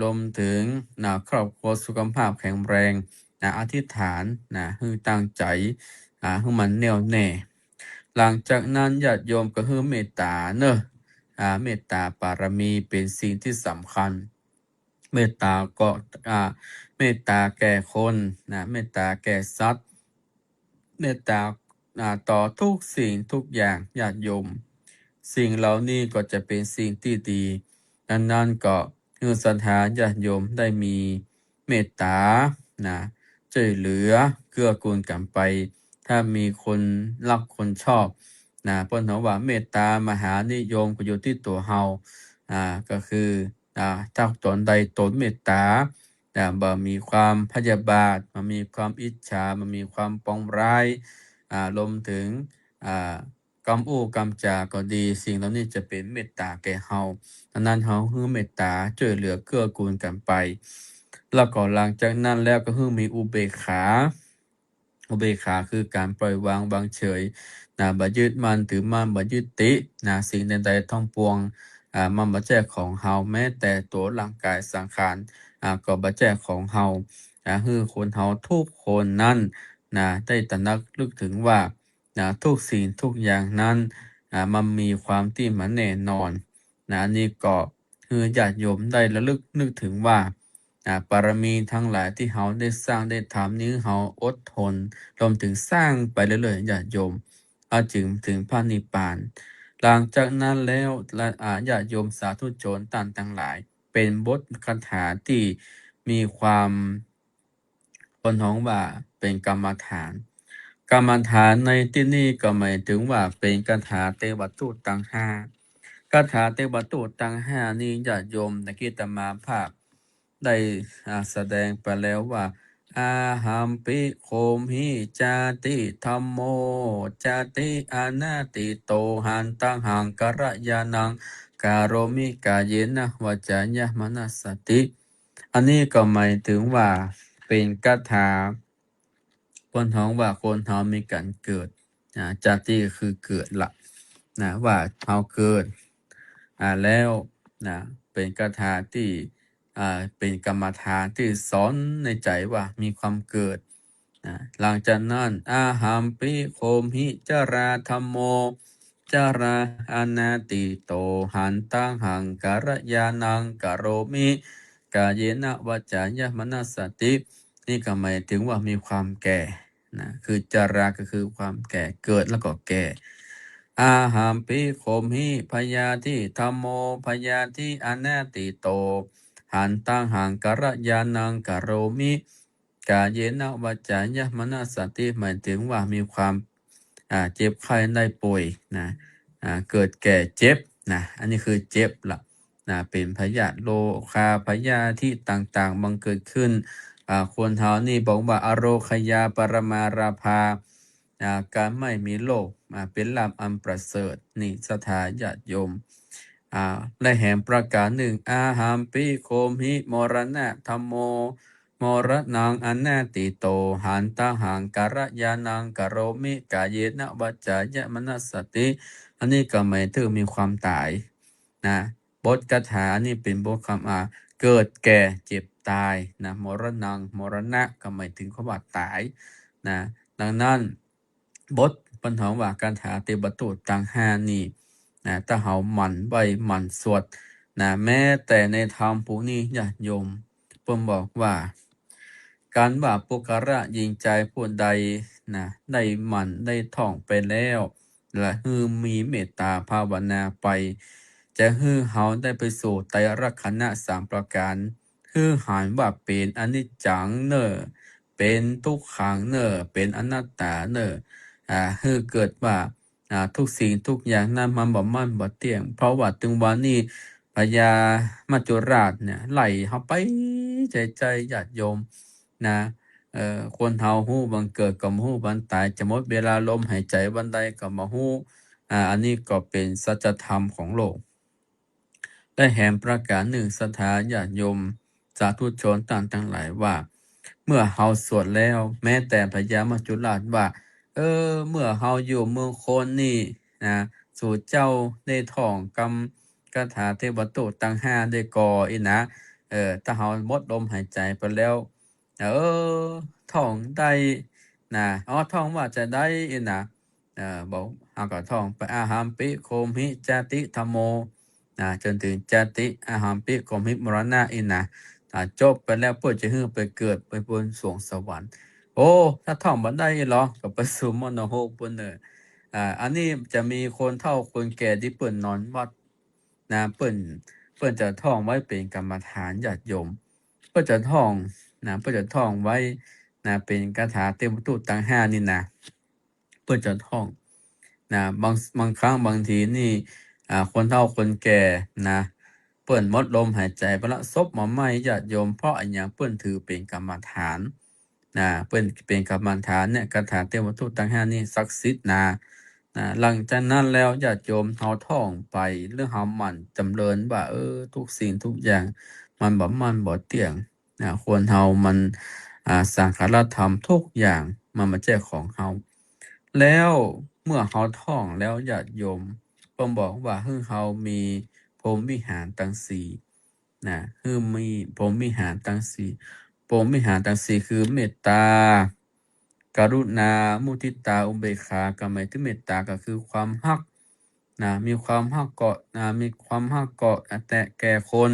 รวมถึงครอบครัวสุขภาพแข็งแรงอธิษฐานให้ตั้งใจให้มันแน่วแน่ หลังจากนั้นญาติโยมก็คือเมตตาเมตตาปารมีเป็นสิ่งที่สำคัญ เมตตาก็เมตตาแก่คนเมตตาแก่สัตว์เมตตาต่อทุกสิ่งทุกอย่างญาติโยมสิ่งเหล่านี้ก็จะเป็นสิ่งที่ดีดังนั้นก็คือศรัทธาญาติโยมได้มีเมตตาช่วยเหลือเกื้อกูลกันไป ถ้ามีคนรักคนชอบเพิ่นว่าเมตตามหานิยมก็อยู่ที่ตัวเฮาก็คือถ้าตนใดตนเมตตาบ่มีความพยาบาทบ่มีความอิจฉาบ่มีความปองร้ายรวมถึงอ่ากำอู้กำจาก็ดีสิ่งเหล่านี้จะเป็นเมตตาแก่เฮาดังนั้นเฮาคือเมตตาช่วยเหลือเกื้อกูลกันไป แล้วก็หลังจากนั้นแล้วก็คือมีอุเบกขา อุเบกขาคือการปล่อยวางวางเฉยบ่ยึดมั่นถือมั่นบ่ยึดติสิ่งใดๆทั้งปวงมันบ่ใช่ของเฮาแม้แต่ตัวร่างกายสังขารก็บ่ใช่ของเฮาคือคนเฮาทุกคนนั้นได้ตระหนักลึกถึงว่าทุกสิ่งทุกอย่างนั้นมันมีความที่มันแน่นอนอันนี้ก็คือญาติโยมได้ระลึกนึกถึงว่าบารมีทั้งหลายที่เฮาได้สร้างได้ทำนี้เฮาอดทนรวมถึงสร้างไปเรื่อยๆญาติโยมจึงถึงพระนิพพานหลังจากนั้นแล้วญาติโยมสาธุชนต่างทั้งหลายเป็นบทคาถาที่มีความคนฮ้องว่าเป็นกรรมฐานกรรมฐานในที่นี้ก็หมายถึงว่าเป็นคาถาเทวทูตทั้งห้าคาถาเทวทูตทั้งห้านี้ญาติโยมตะกี้อาตมาภาพได้แสดงไปแล้วว่าอาหัมปิโคมหิจาติธัมโมจาติอนาติโตหันตังหังกระยานังการโรมิกายนะวจายะมนัสสติ อันนี้ก็หมายถึงว่าเป็นคาถาคนท้องว่าคนเฮามีการเกิดจาติคือเกิดละว่าเฮาเกิดแล้วเป็นคาถาที่เป็นกรรมฐานที่สอนในใจว่ามีความเกิดหลังจากนั้นอาหัมปิโคมหิจราธัมโม จาราอนาติโตหันตังหังการยานังกโรมิกาเยนะวจายะมนัสสตินี่ก็หมายถึงว่ามีความแก่นะคือจาราก็คือความแก่เกิดแล้วก็แก่อาหามปิโคมหิพยาธิธรรมโมพยาธิอนาติโตหันตังหังการยานังกโรมิกาเยนะวจายะมนัสสติหมายถึงว่ามีความเจ็บไข้ได้ป่วยนะเกิดแก่เจ็บนะอันนี้คือเจ็บละนะเป็นพยาธิโรคาพยาธิต่างๆบังเกิดขึ้นคนเฮานี่บอกว่าอโรคยาปรมาราภาการไม่มีโรคเป็นลาภอันประเสริฐนี่สถาญาติโยมและแห่งประการหนึ่งอาหามปิโคมหิมรณะธรรมโมมรณังอนาติโตหันตหังการยานังกโรมิกายเยนะวัจจายะมนัสสติอันนี้ก็หมายถึงมีความตายนะบทคาถานี่เป็นบทคำเกิดแก่เจ็บตายนะมรณังมรณะก็หมายถึงคำว่าตายนะดังนั้นบทปัญหาว่าการหาเตบตุต่างห้านี่นะถ้าเฮาหมั่นไว้หมั่นสวดนะแม้แต่ในธรรมผู้นี้ญาติโยมเพิ่นบอกว่า การว่าปุกระยิงใจผู้ใดนะได้หมั่นได้ท่องไปแล้วและฮือมีเมตตาภาวนาไป จะฮือเฮาได้ไปสู่ไตรลักษณะสามประการฮือหานว่าเป็นอนิจจังเนอเป็นทุกขังเนอเป็นอนัตตาเนอฮือเกิดว่าทุกสิ่งทุกอย่างนั้นมันบ่มั่นบ่เที่ยงเพราะว่าถึงวันนี้พญามัจจุราชเนี่ยไล่เฮาไปใจญาติโยมนะคนเฮาฮู้บังเกิดก็บ่ฮู้บันตายจะหมดเวลาลมหายใจวันใดก็บ่ฮู้อันนี้ก็เป็นสัจธรรมของโลกและแห่งประการหนึ่งศรัทธาญาติโยมสาธุชนต่างทั้งหลายว่า เมื่อเฮาสวดแล้วแม้แต่พญามัจจุราชว่าเมื่อเฮาอยู่เมืองโคนนี่นะสู่เจ้าได้ท่องกำคาถาเทวตุตั้งห้าได้ก่ออีนะถ้าเฮาหมดลมหายใจไปแล้วท่องได้นะท่องว่าจะได้อีนะบอกเฮาก็ท่องไปอาหัมปิโคมหิจาติธัมโมจนถึงจาติอาหัมปิโคมหิมรณะอีนะจบไปแล้วเพื่อจะให้ไปเกิดไปบนสวงสวรรค์โอ้ถ้าท่องบันไดเหรอก็ไปสู่มโนโฮปุ่นเนออันนี้จะมีคนเฒ่าคนแก่ที่เปิ่นนอนวัดนะเปิ่นจะท่องไว้เป็นกรรมฐานญาติโยมเปิ่นจะท่องเปิ่นจะท่องไว้เป็นคาถาเทวทูตทั้งห้านี่นะเปิ่นจะท่องบางครั้งบางทีนี่คนเฒ่าคนแก่นะเปิ้นหมดลมหายใจไปละศพหมอไหม้ญาติโยมเพราะอันหยังเปิ้นถือเป็นกรรมฐานเปิ้นเป็นกรรมฐานเนี่ยคาถาเทวทูตทั้งห้านี่ศักดิ์สิทธิ์หลังจากนั้นแล้วญาติโยมเฮาท่องไปหรือเฮาหมั่นจำเริญว่าทุกสิ่งทุกอย่างมันบ่เที่ยงควรเฮามันสังขารธรรมทุกอย่างมันมาแจ้ของเฮาแล้วเมื่อเฮาท่องแล้วญาติโยมเพิ่นบอกว่าเฮามีพรหมวิหารทั้งสี่มีพรหมวิหารทั้งสี่พรหมวิหารทั้งสี่คือเมตตากรุณามุทิตาอุเบกขาก็หมายถึงเมตตาก็คือความรักมีความรักมีความรักแต่แก่คน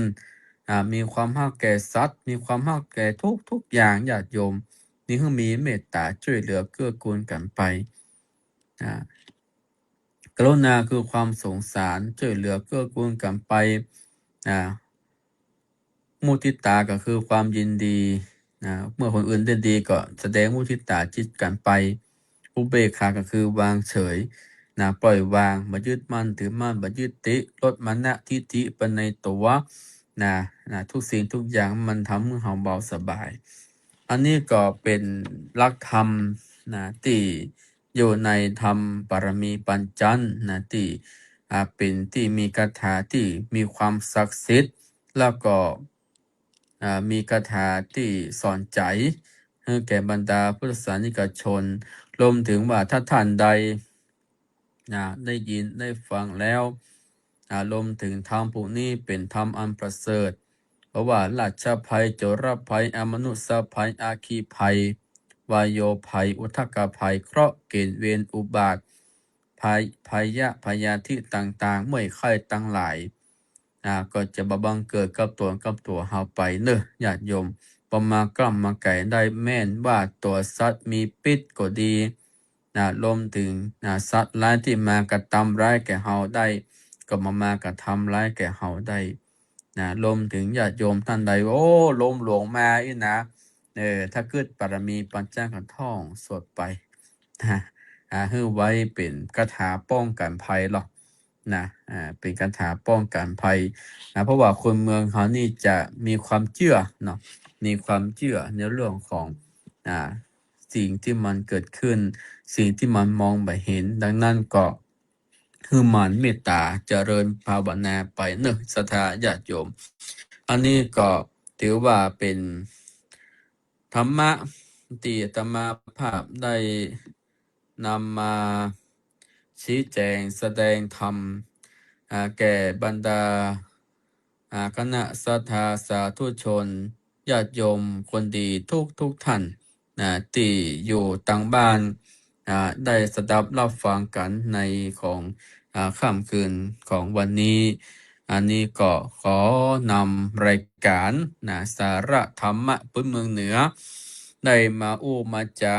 มีความรักแก่สัตว์มีความรักแก่ทุกอย่างญาติโยมนี่คือมีเมตตาช่วยเหลือเกื้อกูลกันไปกรุณาคือความสงสารช่วยเหลือเกื้อกูลกันไปมุทิตาก็คือความยินดีเมื่อคนอื่นได้ดีก็แสดงมุทิตาจิตกันไปอุเบกขาก็คือวางเฉยปล่อยวางบ่ยึดมั่นถือมั่นบ่ยึดติลดมานะทิฏฐิไปในตัวทุกสิ่งทุกอย่างมันทำให้เราเบาสบาย อันนี้ก็เป็นหลักธรรมที่อยู่ในธรรมปรมีปัญจันทร์ที่เป็นที่มีคาถาที่มีความศักดิ์สิทธิ์แล้วก็มีคาถาที่สอนใจให้แก่บรรดาพุทธศาสนิกชนรวมถึงว่าถ้าท่านใดได้ยินได้ฟังแล้วรวมถึงธรรมพวกนี้เป็นธรรมอันประเสริฐเพราะว่าราชภัยโจรภัยอมนุษยภัยอาคีภัยวายโยภัยอุทกภัยเคราะห์เกณฑ์เวรอุบาทภั พยาธิต่างๆไม่ไข้ตั้งหลายก็จะบังเกิดกับตัวเฮาไปเนอะญาติโยมประมากล้ำมาไก่ได้แม่นว่าตัวสัตว์มีพิษก็ดีรวมถึงสัตว์ร้ายที่มากระทำร้ายแก่เฮาได้ก็มากระทำร้ายแก่เฮาได้รวมถึงญาติโยมท่านใดโอ้ลมหลวงมาอีนะถ้าเกิดปรมีปัญจขันธ์ท่องสวดไปฮือไว้เป็นคาถาป้องกันภัยหรอกเป็นคาถาป้องกันภัยเพราะว่าคนเมืองเขานี่จะมีความเชื่อเนาะมีความเชื่อในเรื่องของสิ่งที่มันเกิดขึ้นสิ่งที่มันมองไม่เห็นดังนั้นก็คือมันเมตตาเจริญภาวนาไปเนอะศรัทธาญาติโยมอันนี้ก็ถือว่าเป็นธรรมะที่อาตมาภาพได้นำมาชี้แจงแสดงธรรมแก่บรรดาคณะศรัทธาสาธุชนญาติโยมคนดีทุกท่านที่อยู่ต่างบ้านได้สดับรับฟังกันในของค่ำคืนของวันนี้อันนี้ก็ขอนำรายการสาระธรรมะพื้นเมืองเหนือได้มามาจา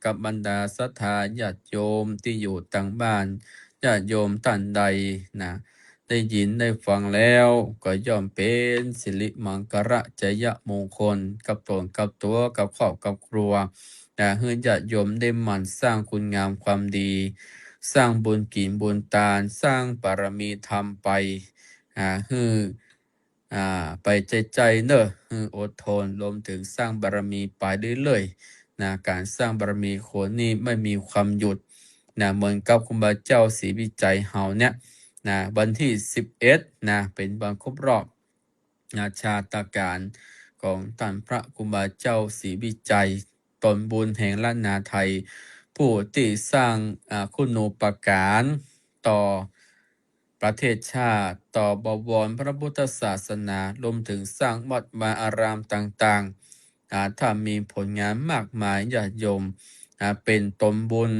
กับบรรดาศรัทธาญาติโยมที่อยู่ต่างบ้านญาติโยมท่านใดได้ยินได้ฟังแล้วก็ย่อมเป็นสิริมังคละจยมงคลกับตนกับตัวกับครอบกับครัวให้ญาติโยมได้หมั่นสร้างคุณงามความดี สร้างบุญกินบุญตาลสร้างบารมีธรรมไปฮือไปใจเนอะอดทนรวมถึงสร้างบารมีไปเรื่อยๆการสร้างบารมีคนนี้ไม่มีความหยุดเหมือนกับครูบาเจ้าศรีวิจัยเฮาเนี่ยวันที่11เป็นวันครบรอบชาตการของท่านพระครูบาเจ้าศรีวิจัยตนบุญแห่งล้านนาไทยผู้ที่สร้างคุณูปการต่อประเทศชาติต่อบวรพระพุทธศาสนารวมถึงสร้างวัดวาอารามต่างๆถ้ามีผลงานมากมายญาติโยมเป็นตนบุญ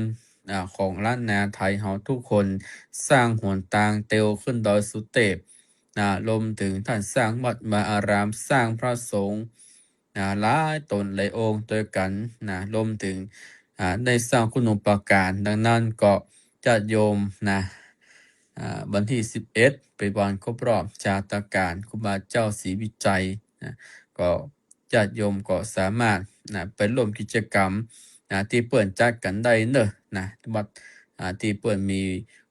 ของล้านนาไทยเฮาทุกคนสร้างหนทางเตียวขึ้นดอยสุเทพรวมถึงท่านสร้างวัดวาอารามสร้างพระสงฆ์หลายตนหลายองค์ด้วยกันรวมถึงได้สร้างคุณูปการดังนั้นก็ญาติโยมวันที่11เป็นวันครบรอบชาตการครูบาเจ้าศรีวิจัยก็ญาติโยมก็สามารถไปร่วมกิจกรรมที่เปิ่นจัดกันได้เนอะวัดที่เปิ่นมี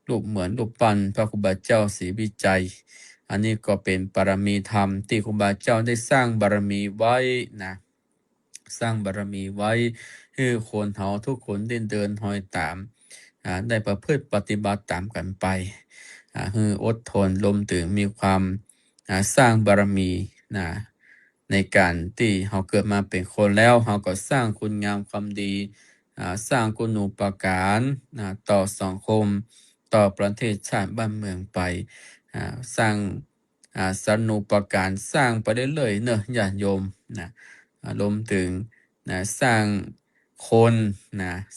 รูปเหมือนรูปปั้นพระครูบาเจ้าศรีวิจัยอันนี้ก็เป็นบารมีธรรมที่ครูบาเจ้าได้สร้างบารมีไว้สร้างบารมีไว้ให้คนเฮาทุกคนเดินหอยตามได้ประพฤติปฏิบัติตามกันไปคืออดทนรวมถึงมีความสร้างบารมีในการที่เราเกิดมาเป็นคนแล้วเราก็สร้างคุณงามความดีสร้างคุณูปการต่อสังคมต่อประเทศชาติบ้านเมืองไปสร้างสนุปการสร้างไปเรื่อยๆเนอะญาติโยมรวมถึงสร้างคน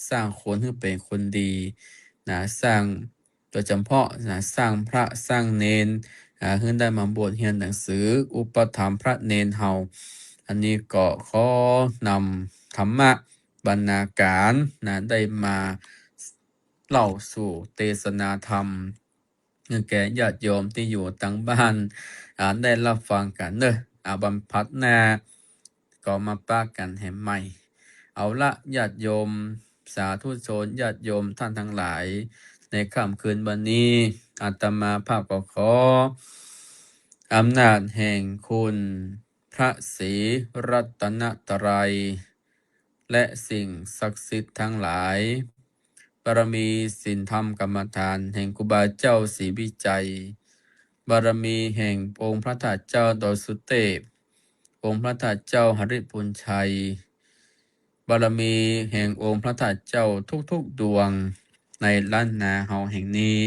สร้างคนให้เป็นคนดีสร้างโดยเฉพาะสร้างพระสร้างเนนให้ได้มาบวชเรียนหนังสืออุปถัมภ์พระเนนเฮาอันนี้ก็ขอนำธรรมะบรรณาการได้มาเล่าสู่เทศนาธรรมแก่ญาติโยมที่อยู่ต่างบ้านได้รับฟังกันเนอะบำพัดนาก็มาปากันแห่ใหม่ เอาละญาติโยมสาธุชนญาติโยมท่านทั้งหลายในค่ำคืนวันนี้อาตมาภาพก็ขออำนาจแห่งคุณพระศรีรัตนตรัยและสิ่งศักดิ์สิทธิ์ทั้งหลายบารมีศีลธรรมกรรมฐานแห่งครูบาเจ้าศรีวิจัยบารมีแห่งองค์พระธาตุเจ้าดอยสุเทพองค์พระธาตุเจ้าหฤปุญชัยบารมีแห่งองค์พระธาตุเจ้าทุกๆดวงในล้านนาเฮาแห่งนี้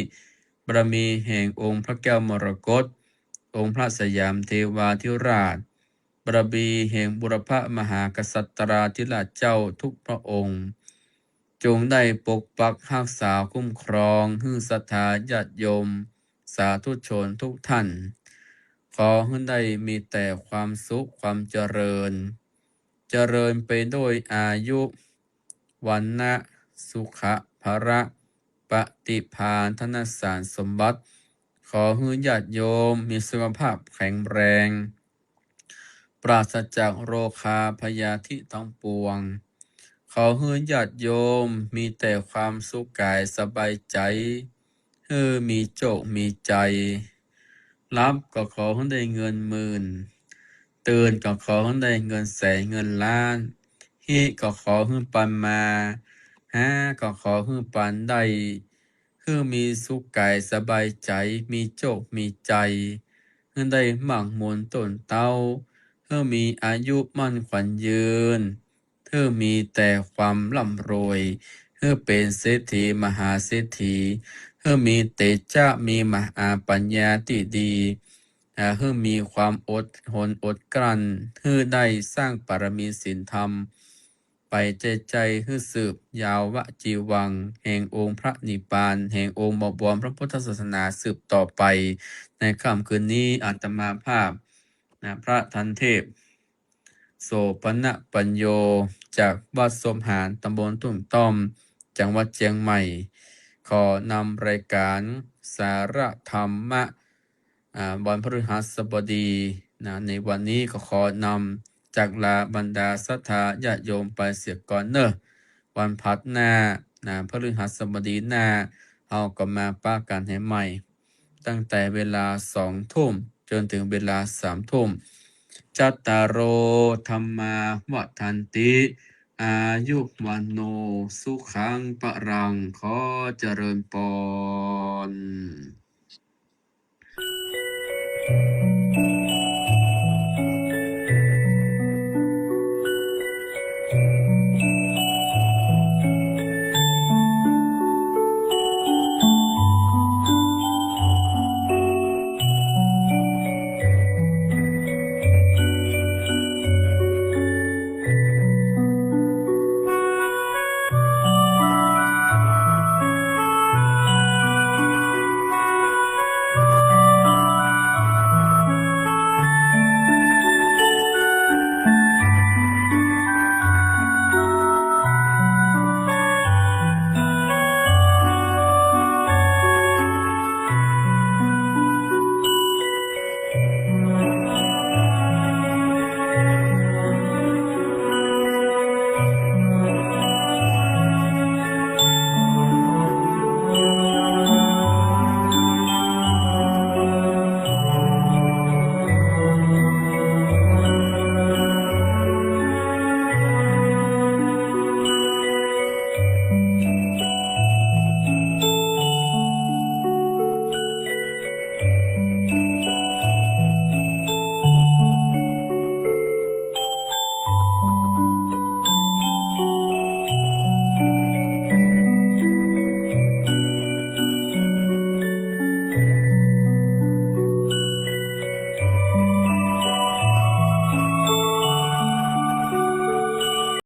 บารมีแห่งองค์พระแก้วมรกตองค์พระสยามเทวาธิราชบารมีแห่งบุรพมหากษัตราธิราชเจ้าทุกพระองค์ จงได้ปกปักรักษาคุ้มครองให้ศรัทธาญาติโยมสาธุชนทุกท่าน ขอให้ได้มีแต่ความสุขความเจริญ เจริญไปด้วยอายุวันนะสุขะภระปฏิภาณธนสารสมบัติ ขอให้ญาติโยมมีสุขภาพแข็งแรง ปราศจากโรคาพยาธิทั้งปวง ขอให้ญาติโยมมีแต่ความสุขกายสบายใจมีโชคมีใจ รับก็ขอให้ได้เงินหมื่น ตื่นก็ขอให้ได้เงินแสนเงินล้านฮิก็ขอให้ปันมาหาก็ขอให้ปันได้คือมีสุขกายสบายใจ มีโชคมีใจให้ได้หมั่งมนต้นเต้าให้มีอายุมั่นขวัญยืนให้มีแต่ความร่ำรวยให้เป็นเศรษฐีมหาเศรษฐีให้มีเตจะมีมหาปัญญาที่ดีให้มีความอดทนอดกลั้นให้ได้สร้างปรมีศีลธรรม ไปใจให้สืบยาววจีวัง แห่งองค์พระนิพพาน แห่งองค์บวรพระพุทธศาสนาสืบต่อไป ในค่ำคืนนี้อาตมาภาพพระทันเทพ โสปณปัญโยจากวัดสมหารตำบลทุ่งต้อมจังหวัดเชียงใหม่ ขอนำรายการสาระธรรมะวันพฤหัสบดีในวันนี้ก็ขอนำจากลาบรรดาศรัทธาญาติโยมไปเสียก่อนเนอะวันพัดหน้าพฤหัสบดีหน้าเอาก็มาป้ากันให้ใหม่ ตั้งแต่เวลา2 ทุ่มจนถึงเวลา3 ทุ่มจัตตารโอธรรมาวัฏันติ อายุวันโนสุขังปรังขอเจริญพร